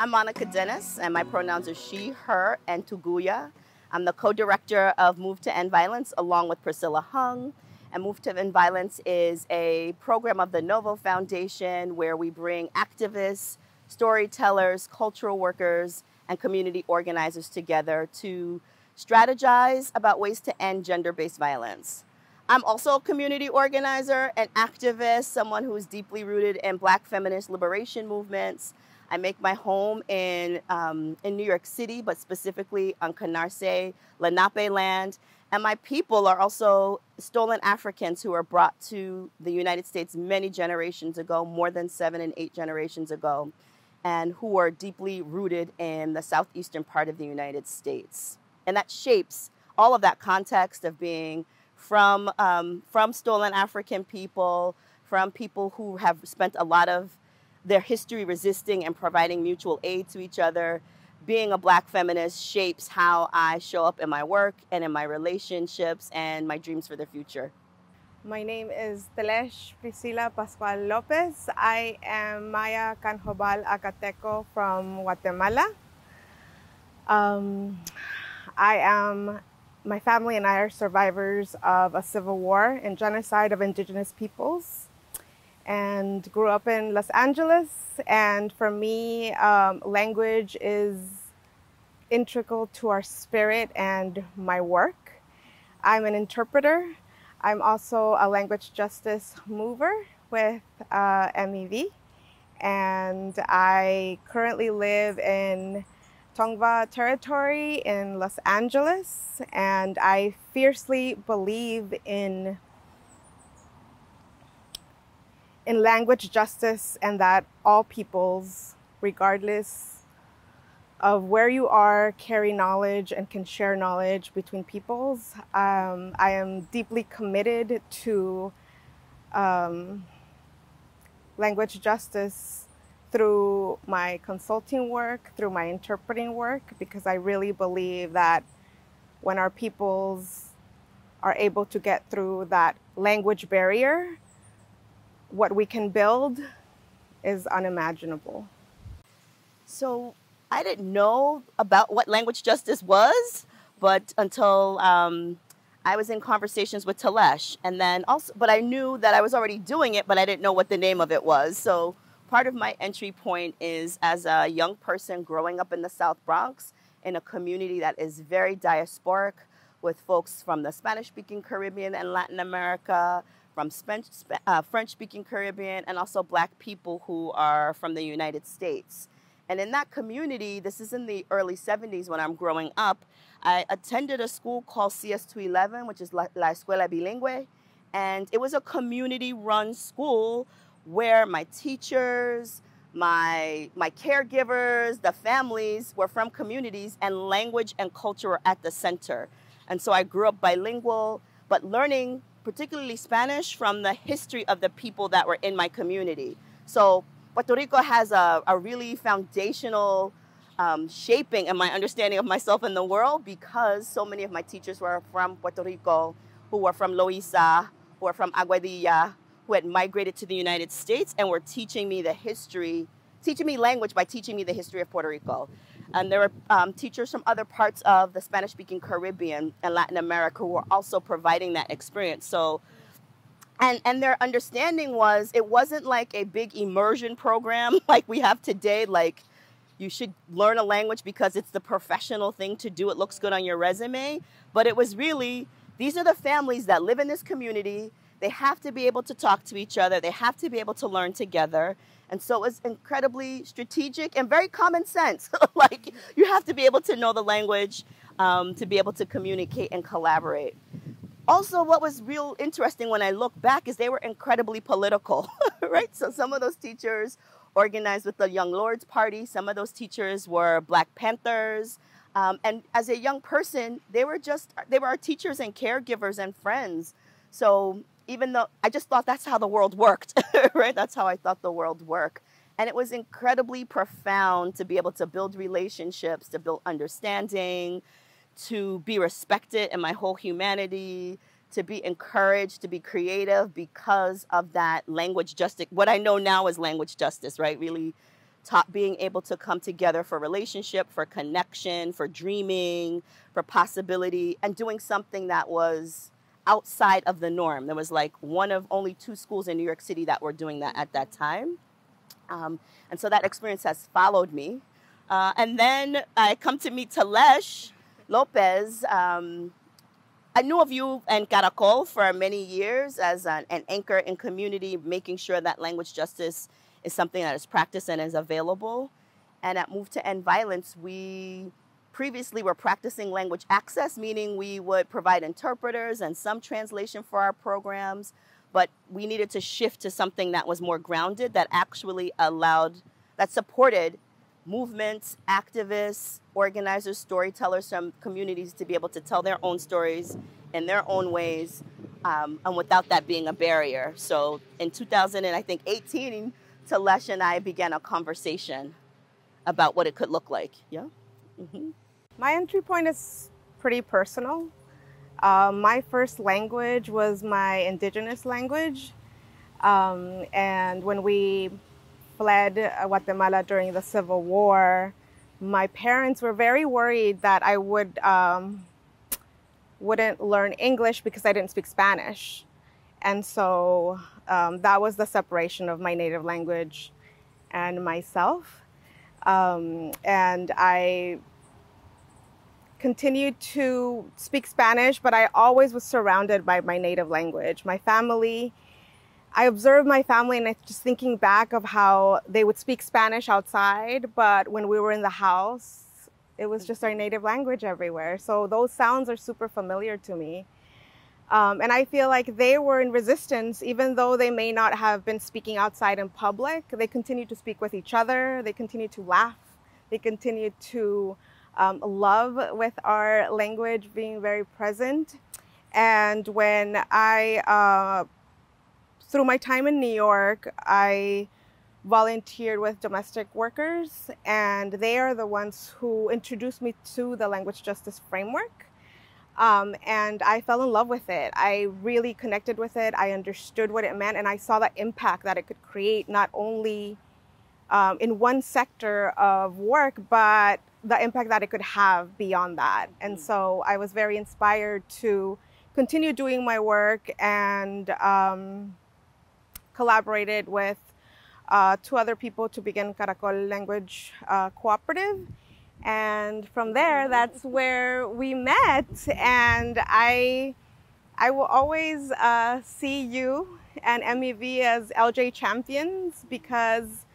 I'm Monica Dennis, and my pronouns are she, her, and Tuguya. I'm the co-director of Move to End Violence along with Priscilla Hung. And Move to End Violence is a program of the Novo Foundation where we bring activists, storytellers, cultural workers, and community organizers together to strategize about ways to end gender-based violence. I'm also a community organizer, an activist, someone who is deeply rooted in Black feminist liberation movements. I make my home in New York City, but specifically on Canarsie, Lenape land. And my people are also stolen Africans who were brought to the United States many generations ago, more than 7 and 8 generations ago, and who are deeply rooted in the southeastern part of the United States. And that shapes all of that context of being from stolen African people, from people who have spent a lot of their history resisting and providing mutual aid to each other. Being a Black feminist shapes how I show up in my work and in my relationships and my dreams for the future. My name is Telesh Priscilla Pascual López. I am Maya Canjobal Acateco from Guatemala. My family and I are survivors of a civil war and genocide of indigenous peoples, and grew up in Los Angeles. And for me, language is integral to our spirit and my work. I'm an interpreter. I'm also a language justice mover with MEV. And I currently live in Tongva territory in Los Angeles. And I fiercely believe in language justice, and that all peoples, regardless of where you are, carry knowledge and can share knowledge between peoples. I am deeply committed to language justice through my consulting work, through my interpreting work, because I really believe that when our peoples are able to get through that language barrier, what we can build is unimaginable. So I didn't know about what language justice was, but until I was in conversations with Telesh, and then also, but I knew that I was already doing it, but I didn't know what the name of it was. So part of my entry point is as a young person growing up in the South Bronx in a community that is very diasporic, with folks from the Spanish-speaking Caribbean and Latin America, from French-speaking Caribbean, and also Black people who are from the United States. And in that community, this is in the early 70s when I'm growing up, I attended a school called CS211, which is La Escuela Bilingüe. And it was a community-run school where my teachers, my caregivers, the families were from communities, and language and culture were at the center. And so I grew up bilingual, but learning particularly Spanish from the history of the people that were in my community. So Puerto Rico has a really foundational shaping in my understanding of myself in the world, because so many of my teachers were from Puerto Rico, who were from Loíza, who were from Aguadilla, who had migrated to the United States and were teaching me the history, teaching me language by teaching me the history of Puerto Rico. And there were teachers from other parts of the Spanish-speaking Caribbean and Latin America who were also providing that experience. So, and their understanding was, it wasn't like a big immersion program like we have today, like you should learn a language because it's the professional thing to do, it looks good on your resume. But it was really, these are the families that live in this community. They have to be able to talk to each other. They have to be able to learn together. And so it's incredibly strategic and very common sense. Like, you have to be able to know the language to be able to communicate and collaborate. Also, what was real interesting when I look back is they were incredibly political, right? So some of those teachers organized with the Young Lords Party. Some of those teachers were Black Panthers. And as a young person, they were our teachers and caregivers and friends. So even though I just thought that's how the world worked, right? That's how I thought the world worked. And it was incredibly profound to be able to build relationships, to build understanding, to be respected in my whole humanity, to be encouraged, to be creative because of that language justice. What I know now is language justice, right? Really being able to come together for relationship, for connection, for dreaming, for possibility, and doing something that was outside of the norm. There was like one of only 2 schools in New York City that were doing that at that time. And so that experience has followed me. And then I come to meet Telesh López. I knew of you and Caracol for many years as an anchor in community, making sure that language justice is something that is practiced and is available. And at Move to End Violence, we previously were practicing language access, meaning we would provide interpreters and some translation for our programs, but we needed to shift to something that was more grounded, that actually that supported movements, activists, organizers, storytellers from communities to be able to tell their own stories in their own ways, and without that being a barrier. So in 2018, Telesh and I began a conversation about what it could look like. Yeah. Mm-hmm. My entry point is pretty personal. My first language was my indigenous language. And when we fled Guatemala during the Civil War, my parents were very worried that I wouldn't learn English because I didn't speak Spanish. And so that was the separation of my native language and myself. And I continued to speak Spanish, but I always was surrounded by my native language. My family, I observed my family, and just thinking back of how they would speak Spanish outside, but when we were in the house, it was just our native language everywhere. So those sounds are super familiar to me. And I feel like they were in resistance, even though they may not have been speaking outside in public. They continued to speak with each other. They continued to laugh. They continued to love with our language being very present. And when through my time in New York, I volunteered with domestic workers, and they are the ones who introduced me to the language justice framework. And I fell in love with it. I really connected with it. I understood what it meant, and I saw the impact that it could create, not only in one sector of work, but the impact that it could have beyond that. And so I was very inspired to continue doing my work, and collaborated with 2 other people to begin Caracol Language Cooperative. And from there, that's where we met. And I will always see you and MEV as LJ champions, because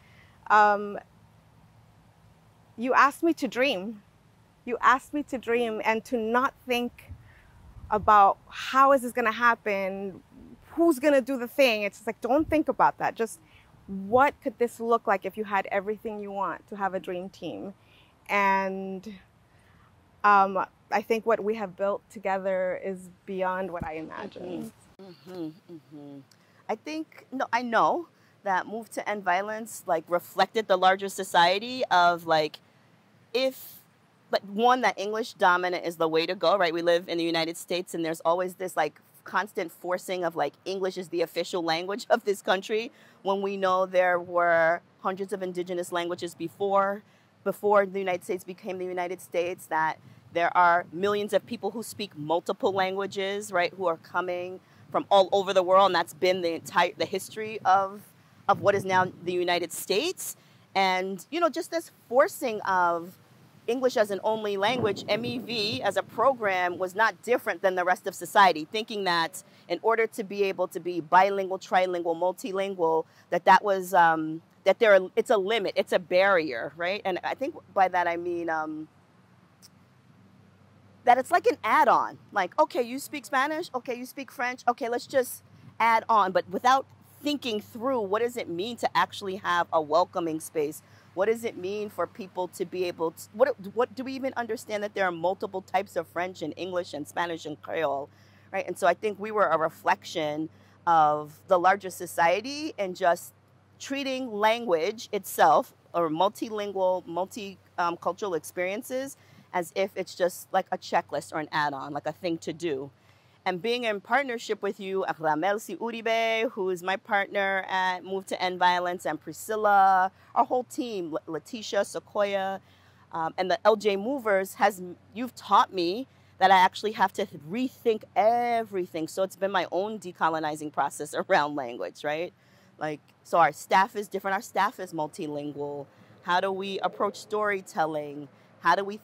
you asked me to dream. You asked me to dream and to not think about how is this going to happen, who's going to do the thing. It's just like, don't think about that. Just what could this look like if you had everything you want to have a dream team? And I think what we have built together is beyond what I imagined. Mm-hmm, mm-hmm. I know that Move to End Violence reflected the larger society of one, that English dominant is the way to go, right? We live in the United States, and there's always this constant forcing of English is the official language of this country, when we know there were hundreds of indigenous languages before the United States became the United States, that there are millions of people who speak multiple languages, right, who are coming from all over the world, and that's been the history of what is now the United States. And, just this forcing of English as an only language, MEV as a program was not different than the rest of society, thinking that in order to be able to be bilingual, trilingual, multilingual, it's a limit, it's a barrier, right? And I think by that I mean that it's like an add-on. Okay, you speak Spanish, okay, you speak French, okay, let's just add on, but without thinking through what does it mean to actually have a welcoming space. What does it mean for people to be able to, what do we even understand that there are multiple types of French and English and Spanish and Creole, right? And so I think we were a reflection of the larger society and just treating language itself, or multilingual, multicultural experiences, as if it's just like a checklist or an add-on, like a thing to do. And being in partnership with you, Ramelsi Uribe, who is my partner at Move to End Violence, and Priscilla, our whole team, Letitia, Sequoia, and the LJ Movers, you've taught me that I actually have to rethink everything. So it's been my own decolonizing process around language, right? Like, so our staff is different. Our staff is multilingual. How do we approach storytelling? How do we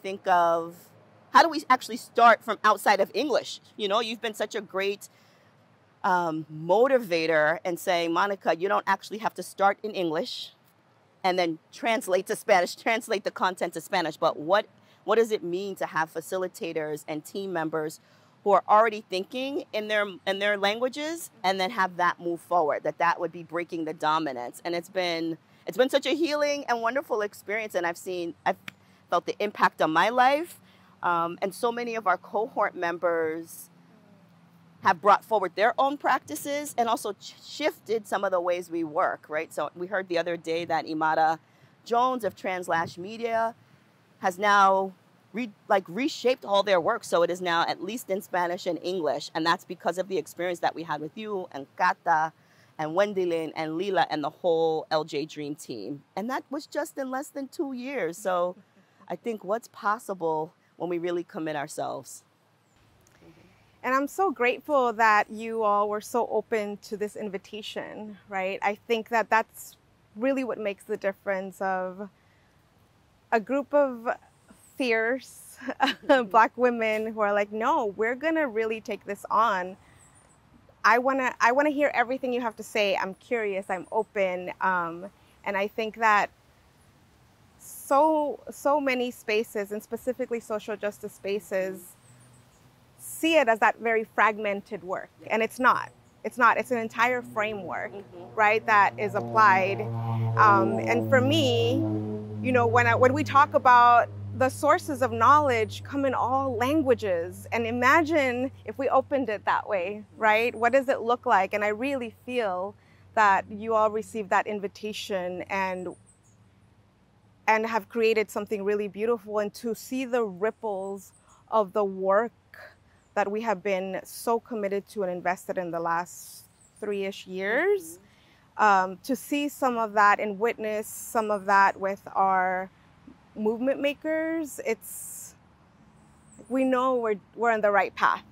actually start from outside of English? You know, you've been such a great motivator and saying, Monica, you don't actually have to start in English and then translate to Spanish, translate the content to Spanish. But what does it mean to have facilitators and team members who are already thinking in their languages, and then have that move forward? That would be breaking the dominance. And it's been such a healing and wonderful experience. And I've felt the impact on my life. And so many of our cohort members have brought forward their own practices and also shifted some of the ways we work, right? So we heard the other day that Imara Jones of Translash Media has now reshaped all their work. So it is now at least in Spanish and English. And that's because of the experience that we had with you and Kata and Wendilyn and Lila and the whole LJ Dream team. And that was just in less than 2 years. So I think what's possible when we really commit ourselves. And I'm so grateful that you all were so open to this invitation, right? I think that that's really what makes the difference of a group of fierce Black women who are like, no, we're gonna really take this on. I wanna hear everything you have to say. I'm curious, I'm open. And I think that so many spaces, and specifically social justice spaces, see it as that very fragmented work. And it's not. It's an entire framework, right, that is applied. And for me, you know, when we talk about the sources of knowledge come in all languages, and imagine if we opened it that way, right? What does it look like? And I really feel that you all received that invitation and have created something really beautiful, and to see the ripples of the work that we have been so committed to and invested in the last 3-ish years, to see some of that and witness some of that with our movement makers, we know we're on the right path.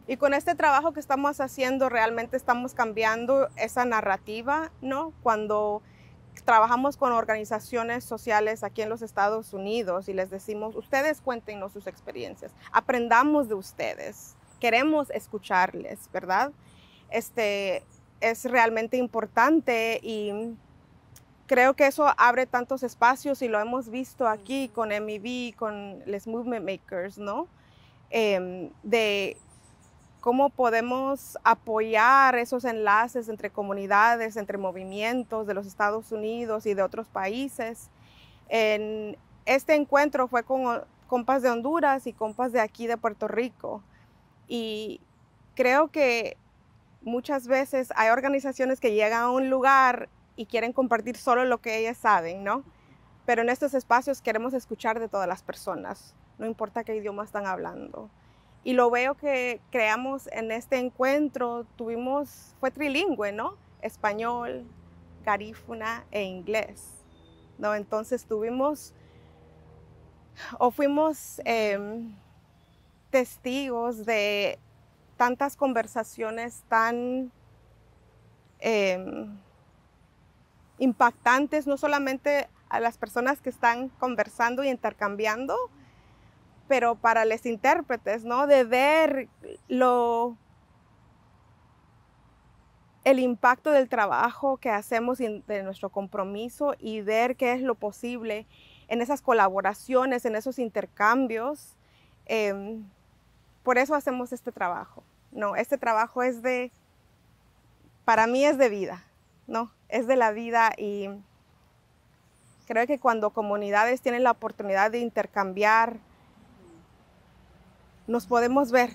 Y con este trabajo que estamos haciendo, realmente estamos cambiando esa narrativa, ¿no? Cuando trabajamos con organizaciones sociales aquí en los Estados Unidos y les decimos, ustedes cuéntenos sus experiencias, aprendamos de ustedes, queremos escucharles, ¿verdad? Es realmente importante, y creo que eso abre tantos espacios, y lo hemos visto aquí con MEV, con les Movement Makers, ¿no? De cómo podemos apoyar esos enlaces entre comunidades, entre movimientos de los Estados Unidos y de otros países. En este encuentro fue con compas de Honduras y compas de aquí de Puerto Rico. Y creo que muchas veces hay organizaciones que llegan a un lugar y quieren compartir solo lo que ellas saben, ¿no? Pero en estos espacios queremos escuchar de todas las personas, no importa qué idioma están hablando. Y lo veo que creamos en este encuentro, fue trilingüe, ¿no? Español, garífuna e inglés, ¿no? Entonces fuimos testigos de tantas conversaciones tan impactantes, no solamente a las personas que están conversando y intercambiando, pero para los intérpretes, ¿no? De ver el impacto del trabajo que hacemos y de nuestro compromiso, y ver qué es lo posible en esas colaboraciones, en esos intercambios. Por eso hacemos este trabajo, ¿no? Este trabajo para mí es de vida, ¿no? Es de la vida, y creo que cuando comunidades tienen la oportunidad de intercambiar, nos podemos ver,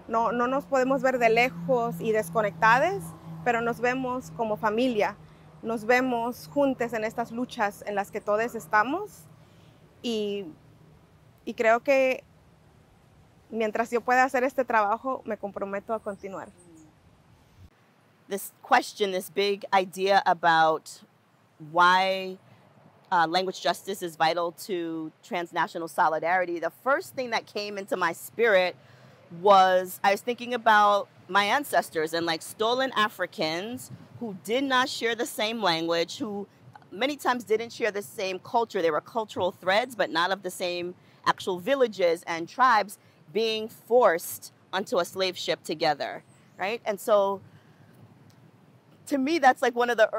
no nos podemos ver de lejos y desconectadas, pero nos vemos como familia, nos vemos juntos en estas luchas en las que todos estamos, y creo que mientras yo pueda hacer este trabajo, me comprometo a continuar. This question, this big idea about why language justice is vital to transnational solidarity, the first thing that came into my spirit was I was thinking about my ancestors and like stolen Africans who did not share the same language, who many times didn't share the same culture. They were cultural threads, but not of the same actual villages and tribes being forced onto a slave ship together, right? And so to me, that's like one of the,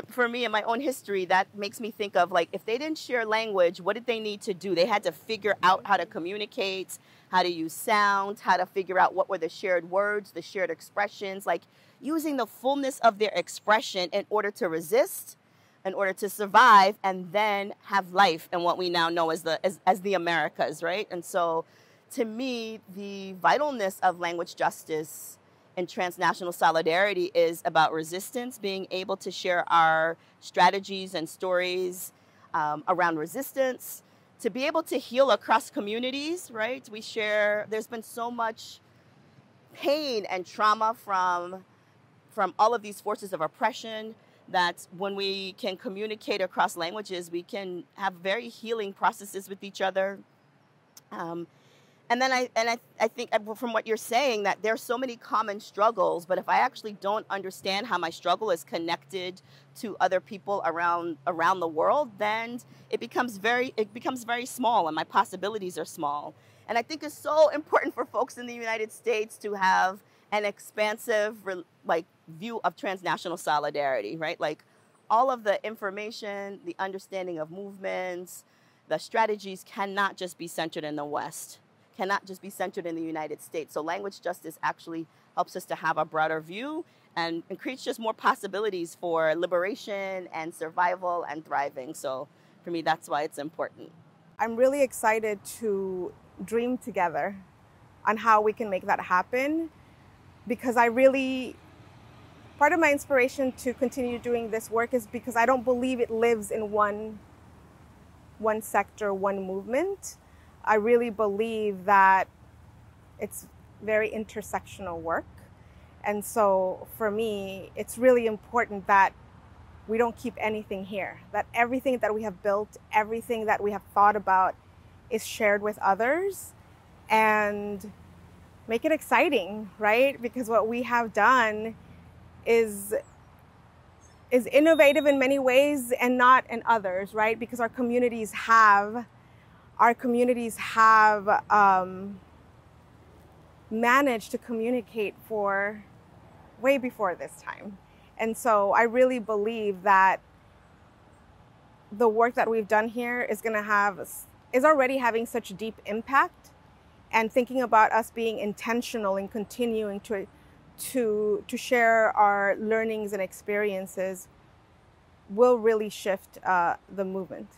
for me in my own history, that makes me think of like, if they didn't share language, what did they need to do? They had to figure out how to communicate, how to use sound, how to figure out what were the shared words, the shared expressions, like using the fullness of their expression in order to resist, in order to survive, and then have life in what we now know as the Americas, right? And so to me, the vitalness of language justice and transnational solidarity is about resistance, being able to share our strategies and stories around resistance, to be able to heal across communities, right? We share, there's been so much pain and trauma from all of these forces of oppression that when we can communicate across languages, we can have very healing processes with each other. And then I think from what you're saying that there's so many common struggles, but if I actually don't understand how my struggle is connected to other people around the world, then it becomes very small and my possibilities are small. And I think it's so important for folks in the United States to have an expansive like view of transnational solidarity, right? Like all of the information, the understanding of movements, the strategies cannot just be centered in the West, cannot just be centered in the United States. So language justice actually helps us to have a broader view and creates just more possibilities for liberation and survival and thriving. So for me, that's why it's important. I'm really excited to dream together on how we can make that happen, because part of my inspiration to continue doing this work is because I don't believe it lives in one sector, one movement. I really believe that it's very intersectional work. And so for me, it's really important that we don't keep anything here, that everything that we have built, everything that we have thought about is shared with others, and make it exciting, right? Because what we have done is innovative in many ways and not in others, right? Because our communities have managed to communicate for way before this time. And so I really believe that the work that we've done here is already having such deep impact, and thinking about us being intentional and continuing to share our learnings and experiences will really shift the movement.